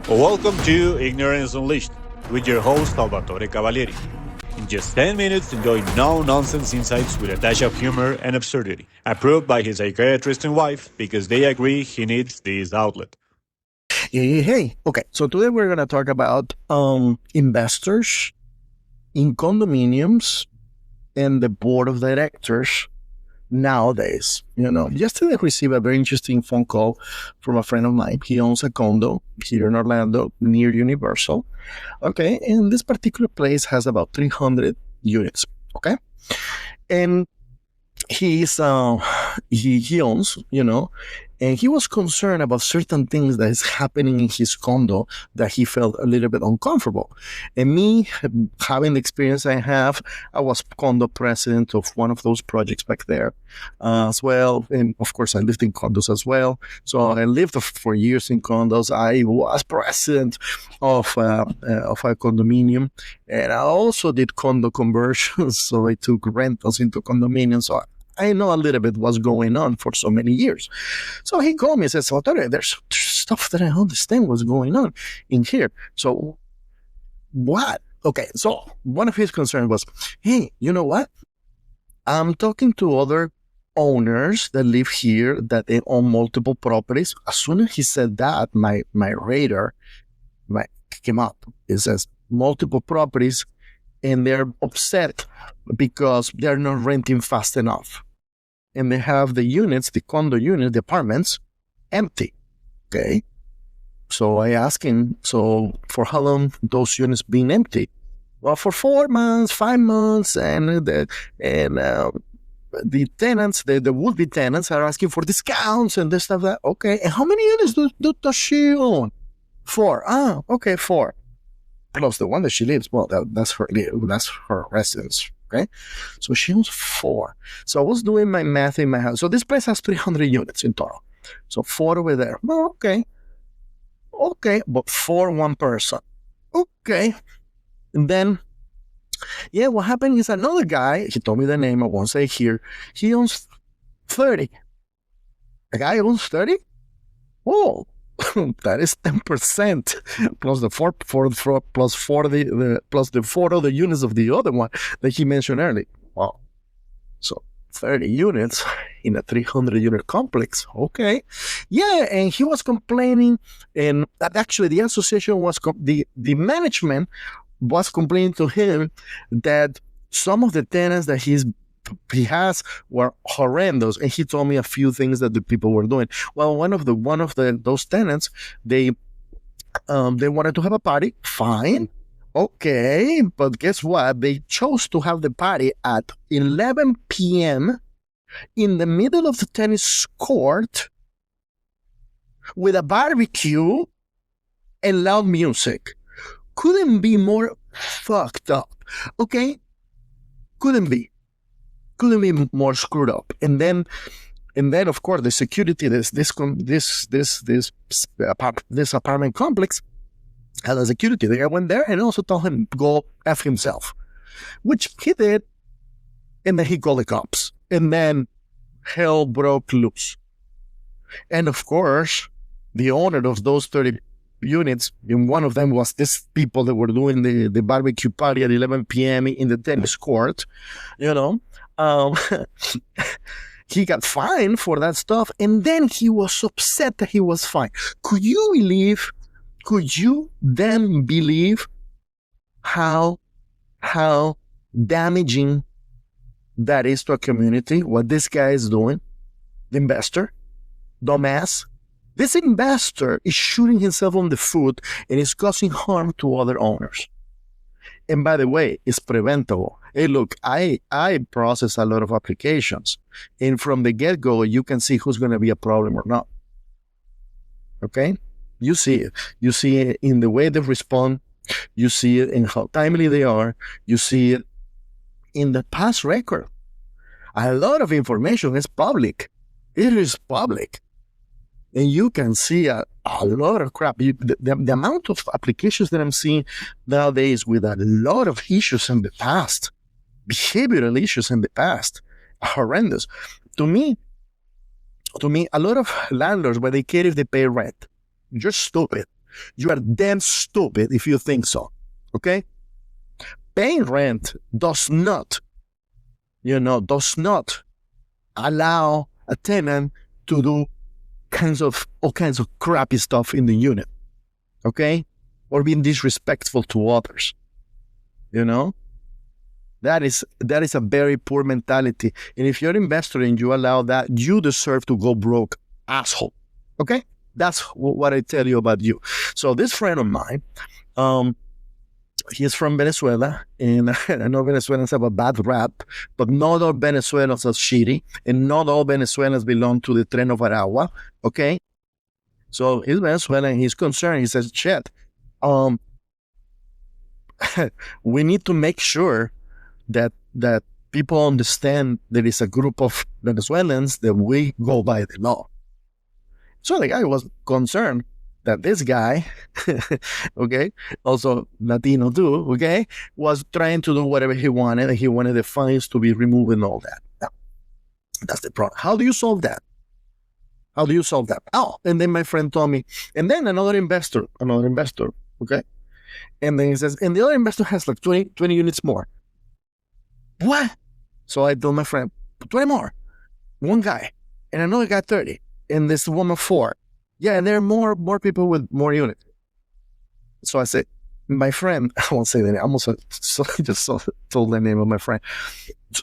Welcome to Ignorance Unleashed with your host Salvatore Cavalieri. In just 10 minutes, enjoy no-nonsense insights with a dash of humor and absurdity. Approved by his psychiatrist and wife because they agree he needs this outlet. Hey. Okay, so today we're going to talk about investors in condominiums and the board of directors nowadays. Yesterday I received a very interesting phone call from a friend of mine. He owns a condo here in Orlando near Universal. Okay, and this particular place has about 300 units. Okay, and he owns, and he was concerned about certain things that is happening in his condo that he felt a little bit uncomfortable. And me, having the experience I have, I was condo president of one of those projects back there as well. And of course, I lived in condos as well. So I lived for years in condos. I was president of a condominium. And I also did condo conversions. So I took rentals into condominiums. So I know a little bit what's going on for so many years. So he called me and said, Salvatore, there's stuff that I don't understand what's going on in here. So what? Okay, so one of his concerns was, hey, you know what? I'm talking to other owners that live here that they own multiple properties. As soon as he said that, my radar came up. It says multiple properties, and they're upset because they're not renting fast enough. And they have the units, the condo units, the apartments, empty. Okay. So I asked him, so for how long those units been empty? Well, for 4 months, 5 months, and the tenants, the would-be tenants are asking for discounts and this stuff. That okay. And how many units does she own? 4. Okay, 4. Plus the one that she lives. Well, that's her residence. Okay, so she owns 4. So I was doing my math in my house. So this place has 300 units in total. So 4 over there. Well, okay, but for one person. Okay, and then, yeah, what happened is another guy, he told me the name, I won't say here, he owns 30. A guy owns 30? Oh, that is 10% plus the 4 plus 40 plus the 4 other units of the other one that he mentioned earlier. Wow. So 30 units in a 300 unit complex. Okay. Yeah, and he was complaining, and actually the association was the management was complaining to him that some of the tenants that he has were horrendous, and he told me a few things that the people were doing. Well, one of those tenants, they wanted to have a party. Fine, okay, but guess what? They chose to have the party at 11 p.m. in the middle of the tennis court with a barbecue and loud music. Couldn't be more fucked up. Okay, couldn't be more screwed up. And then of course the security, this apartment complex had a security. The guy went there and also told him go F himself, which he did. And then he called the cops, and then hell broke loose. And of course the owner of those 30 units, and one of them was this people that were doing the barbecue party at 11 p.m. in the tennis court, he got fined for that stuff, and then he was upset that he was fined. Could you then believe how damaging that is to a community, what this guy is doing? The investor, dumbass. This investor is shooting himself on the foot and is causing harm to other owners. And by the way, it's preventable. Hey, look, I process a lot of applications, and from the get-go, you can see who's going to be a problem or not. Okay? You see it. You see it in the way they respond. You see it in how timely they are. You see it in the past record. A lot of information is public. It is public. And you can see a lot of crap. The amount of applications that I'm seeing nowadays with a lot of issues in the past, behavioral issues in the past, are horrendous. To me, a lot of landlords, when they care if they pay rent, you're stupid. You are damn stupid if you think so. Okay? Paying rent does not allow a tenant to do all kinds of crappy stuff in the unit. Okay? Or being disrespectful to others. That is a very poor mentality. And if you're an investor and you allow that, you deserve to go broke, asshole. Okay? That's what I tell you about you. So this friend of mine, he's from Venezuela, and I know Venezuelans have a bad rap, but not all Venezuelans are shady, and not all Venezuelans belong to the Tren of Aragua. Okay? So he's Venezuelan, he's concerned. He says, shit, we need to make sure that people understand there is a group of Venezuelans that we go by the law. So the guy was concerned that this guy, okay, also Latino too, okay, was trying to do whatever he wanted, and he wanted the fines to be removed and all that. Now, that's the problem. How do you solve that? Oh, and then my friend told me, and then another investor, okay? And then he says, and the other investor has like 20 units more. What? So I told my friend, 20 more. One guy, and another guy 30, and this woman 4. Yeah, and there are more people with more units. So I said, my friend, I won't say the name, I just told the name of my friend.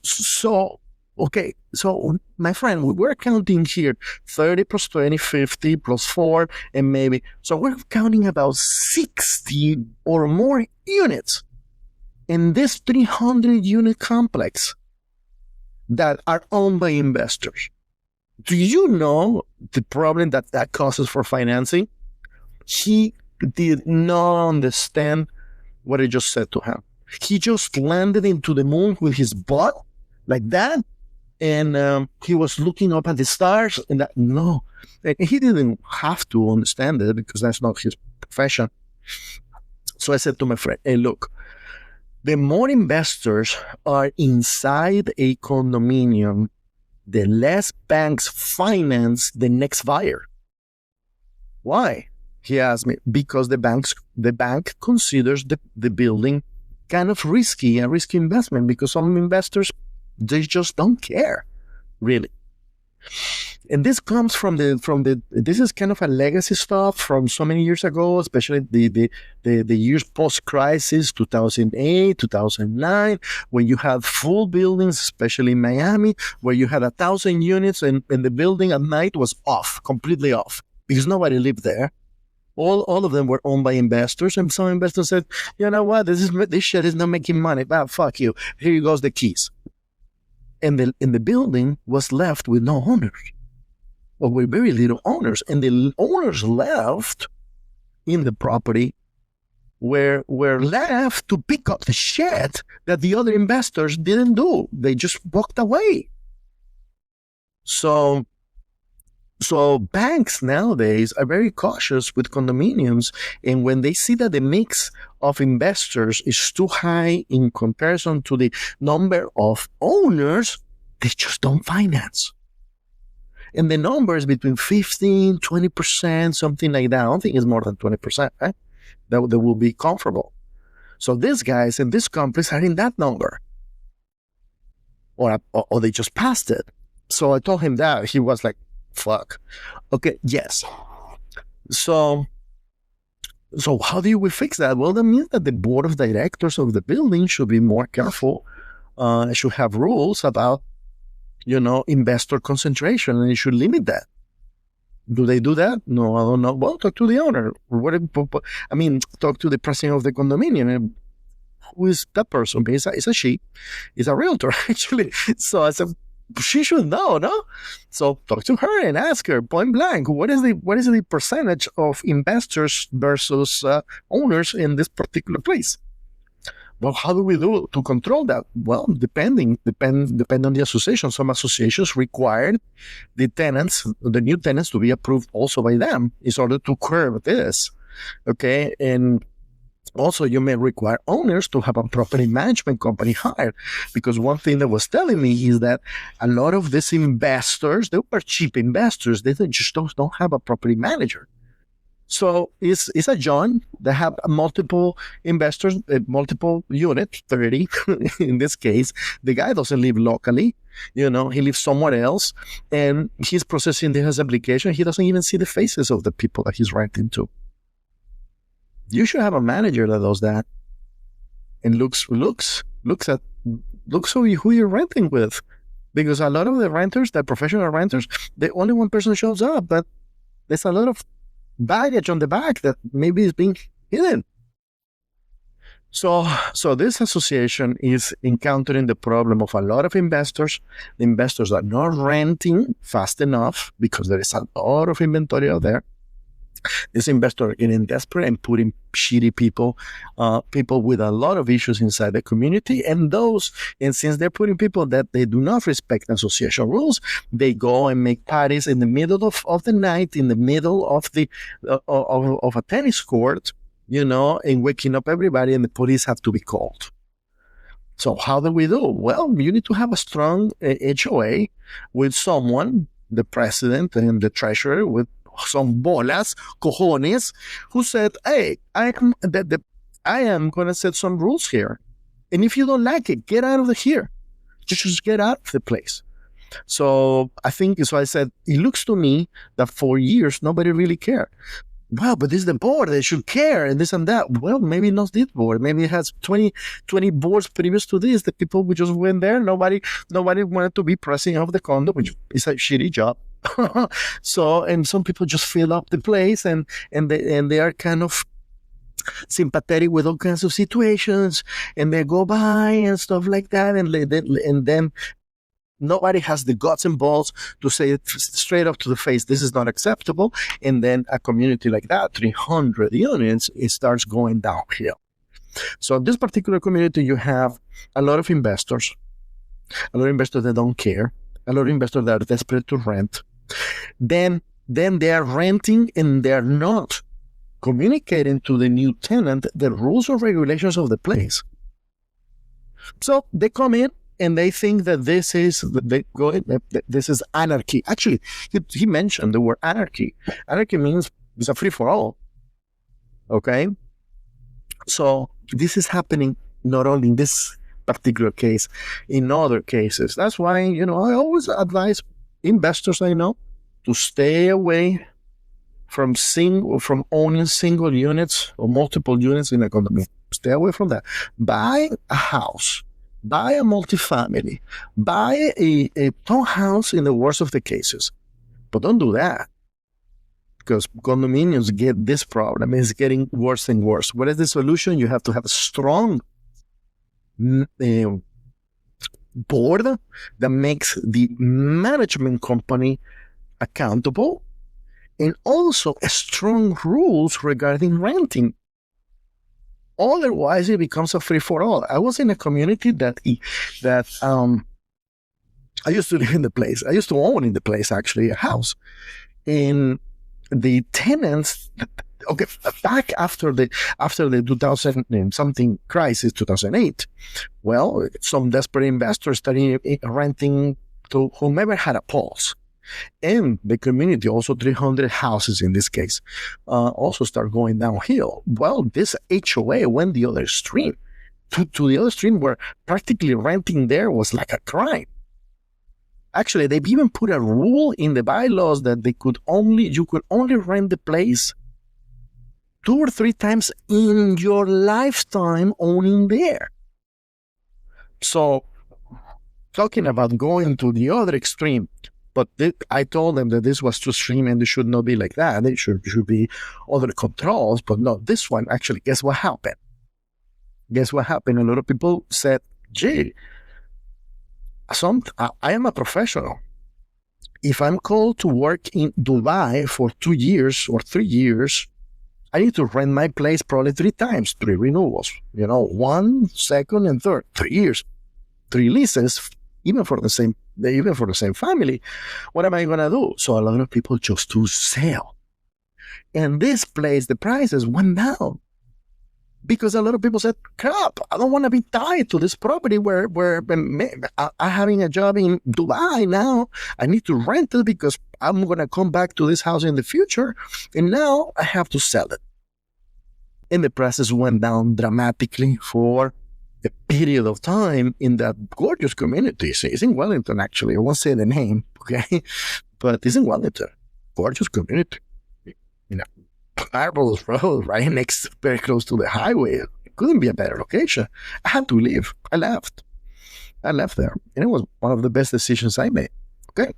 So, okay, so my friend, we're counting here 30 plus 20, 50 plus 4, and maybe, so we're counting about 60 or more units in this 300 unit complex that are owned by investors. Do you know the problem that causes for financing? He did not understand what I just said to him. He just landed into the moon with his butt like that, and he was looking up at the stars, and and he didn't have to understand it because that's not his profession. So I said to my friend, hey, look, the more investors are inside a condominium, the less banks finance the next buyer. Why? He asked me. Because the bank considers the building kind of a risky investment, because some investors, they just don't care, really. And this comes from this is kind of a legacy stuff from so many years ago, especially the years post-crisis, 2008, 2009, when you had full buildings, especially in Miami, where you had 1,000 units and the building at night was off, completely off, because nobody lived there. All of them were owned by investors, and some investors said, you know what, this shit is not making money. Fuck you. Here goes the keys. And the building was left with no owners, or with very little owners. And the owners left in the property were left to pick up the shit that the other investors didn't do. They just walked away. So banks nowadays are very cautious with condominiums, and when they see that the mix of investors is too high in comparison to the number of owners, they just don't finance. And the number is between 15, 20%, something like that. I don't think it's more than 20%, right? That will be comfortable. So these guys in this complex are in that number. Or they just passed it. So I told him that. He was like, fuck. Okay, yes. So how do we fix that? Well, that means that the board of directors of the building should be more careful. Should have rules about, investor concentration, and it should limit that. Do they do that? No, I don't know. Well, talk to the owner. Talk to the president of the condominium. Who is that person? It's a she. It's a realtor, actually. So I said, she should know, no? So talk to her and ask her point blank, what is the percentage of investors versus owners in this particular place? Well, how do we do to control that? Well, depend on the association. Some associations require the new tenants to be approved also by them in order to curb this. Okay, and also, you may require owners to have a property management company hired, because one thing that was telling me is that a lot of these investors, they were cheap investors. They just don't have a property manager. So it's a John that have multiple investors, multiple units, 30 in this case. The guy doesn't live locally, he lives somewhere else, and he's processing his application. He doesn't even see the faces of the people that he's renting to. You should have a manager that does that and looks who you're renting with. Because a lot of the renters, the professional renters, the only one person shows up, but there's a lot of baggage on the back that maybe is being hidden. So this association is encountering the problem of a lot of investors. The investors are not renting fast enough because there is a lot of inventory out there. This investor are getting desperate and putting shitty people with a lot of issues inside the community. And since they're putting people that they do not respect association rules, they go and make parties in the middle of the night, in the middle of the of a tennis court, and waking up everybody, and the police have to be called. So how do we do? Well, you need to have a strong HOA with someone, the president and the treasurer, with some bolas, cojones, who said, hey, I am going to set some rules here. And if you don't like it, get out of here. Just get out of the place. So I said, it looks to me that for years, nobody really cared. Well, but this is the board, they should care, and this and that. Well, maybe not this board. Maybe it has 20 boards previous to this. The people who just went there, nobody wanted to be president of the condo, which is a shitty job. And some people just fill up the place, and they are kind of sympathetic with all kinds of situations, and they go by and stuff like that, and then nobody has the guts and balls to say it straight up to the face, this is not acceptable. And then a community like that, 300 units, it starts going downhill. So in this particular community, you have a lot of investors that don't care, a lot of investors that are desperate to rent. Then they are renting, and they're not communicating to the new tenant the rules or regulations of the place. So they come in, and they think that this is anarchy. Actually, he mentioned the word anarchy. Anarchy means it's a free-for-all. Okay? So this is happening not only in this particular case, in other cases. That's why, I always advise investors I know to stay away from owning single units or multiple units in a condominium. Stay away from that. Buy a house. Buy a multifamily, buy a townhouse in the worst of the cases. But don't do that, because condominiums get this problem. It's getting worse and worse. What is the solution? You have to have a strong board that makes the management company accountable, and also strong rules regarding renting. Otherwise, it becomes a free-for-all. I was in a community that I used to live in the place. I used to own in the place, actually, a house. And the tenants, okay, back after the 2000 and something crisis, 2008, well, some desperate investors started renting to whomever had a pulse. And the community, also 300 houses in this case, also start going downhill. Well, this HOA went the other extreme, to the other extreme where practically renting there was like a crime. Actually, they've even put a rule in the bylaws that you could only rent the place 2 or 3 times in your lifetime owning there. So, talking about going to the other extreme, but I told them that this was too extreme and it should not be like that. There should be other controls, but no, this one, actually, guess what happened? A lot of people said, gee, I am a professional. If I'm called to work in Dubai for 2 years or 3 years, I need to rent my place probably 3 times, 3 renewals, 1, 2nd, and 3rd, 3 years, 3 leases, even for the same family. What am I going to do? So a lot of people chose to sell. And this place, the prices went down. Because a lot of people said, crap, I don't want to be tied to this property where I'm having a job in Dubai now. I need to rent it because I'm going to come back to this house in the future. And now I have to sell it. And the prices went down dramatically for a period of time in that gorgeous community. It's in Wellington, actually. I won't say the name, okay? But it's in Wellington. Gorgeous community. You know, Marbles Road, right next, very close to the highway. It couldn't be a better location. I had to leave. I left there. And it was one of the best decisions I made. Okay?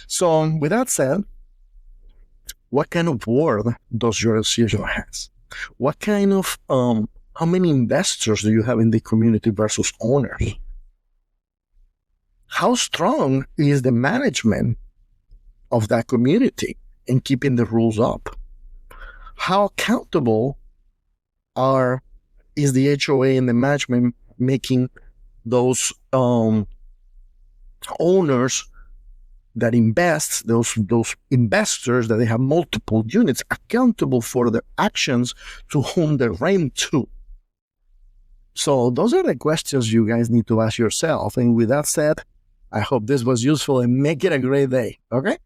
So, with that said, what kind of board does your association have? What kind of, how many investors do you have in the community versus owners? How strong is the management of that community in keeping the rules up? How accountable is the HOA and the management making those owners that invest, those investors that they have multiple units, accountable for their actions to whom they rent to? So those are the questions you guys need to ask yourself. And with that said, I hope this was useful and make it a great day. Okay?